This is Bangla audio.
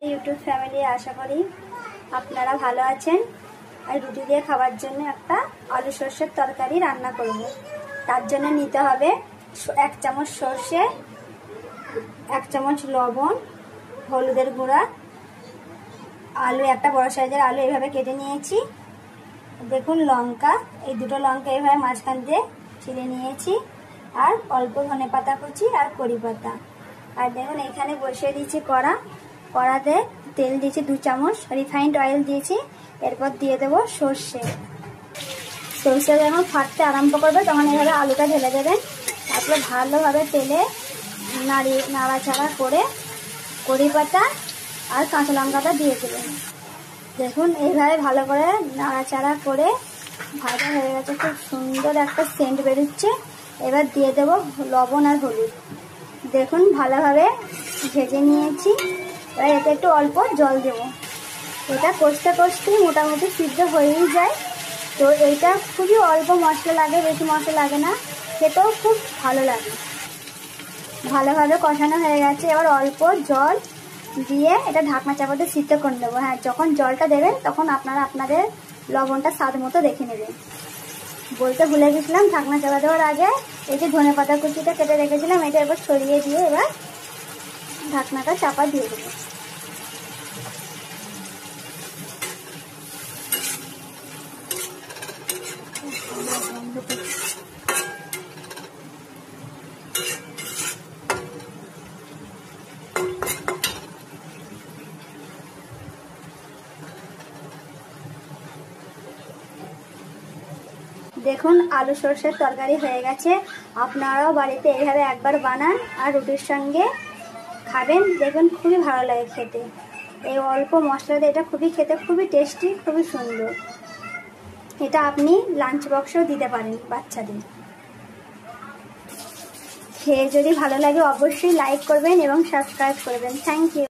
ইউটিউব ফ্যামিলি, আশা করি আপনারা ভালো আছেন। আর রুটি দিয়ে খাওয়ার জন্য একটা আলু সর্ষের তরকারি রান্না করব। তার জন্য নিতে হবে 1 চামচ সর্ষে, 1 চামচ লবণ, হলুদের গুঁড়া, আলু, একটা বড় সাইজের আলু এইভাবে কেটে নিয়েছি। দেখুন লঙ্কা, এই দুটো লঙ্কা এইভাবে মাঝখান দিয়ে ছিঁড়ে নিয়েছি। আর অল্প ধনেপাতা কুচি আর কড়ি পাতা। আর দেখুন এখানে বসিয়ে দিয়েছি কড়াতে তেল দিয়েছি 2 চামচ, রিফাইন্ড অয়েল দিয়েছি। এরপর দিয়ে দেবো সর্ষে। সর্ষে যখন ফাটতে আরম্ভ করবে তখন এইভাবে আলুটা ঢেলে দেবেন। তারপরে ভালোভাবে তেলে নাড়াচাড়া করে কড়ি পাতা আর কাঁচা লঙ্কাটা দিয়ে দেবেন। দেখুন এইভাবে ভালো করে নাড়াচাড়া করে ভাজা হয়ে গেছে, খুব সুন্দর একটা সেন্ট বেরোচ্ছে। এবার দিয়ে দেবো লবণ আর হলুদ। দেখুন ভালোভাবে ভেজে নিয়েছি। এবার এতে একটু অল্প জল দেবো। এটা কষতে কষতেই মোটামুটি সিদ্ধ হয়েই যায়। তো এইটা খুবই অল্প মশলা লাগে, বেশি মশলা লাগে না, খেতেও খুব ভালো লাগে। ভালোভাবে কষানো হয়ে গেছে। এবার অল্প জল দিয়ে এটা ঢাকনা চাপাতে সিদ্ধ করে নেবো। হ্যাঁ, যখন জলটা দেবেন তখন আপনারা আপনাদের লবণটা স্বাদ মতো দেখে নেবেন। বলতে ভুলে গেছিলাম, ঢাকনা চাপা দেওয়ার আগে এই যে ধনেপাতা কুচিটা কেটে রেখেছিলাম এটা এবার ছড়িয়ে দিয়ে এবার ঢাকনাটা চাপা দিয়ে দেবো। দেখুন আলু সর্ষের তরকারি হয়ে গেছে। আপনারাও বাড়িতে এইভাবে একবার বানান আর রুটির সঙ্গে খাবেন, দেখবেন খুবই ভালো লাগে খেতে। এই অল্প মশলা দিয়ে এটা খেতে খুবই টেস্টি, খুবই সুন্দর। এটা আপনি লাঞ্চ বক্সেও দিতে পারেন বাচ্চাদের। খেয়ে যদি ভালো লাগে অবশ্যই লাইক করবেন এবং সাবস্ক্রাইব করবেন। Thank you.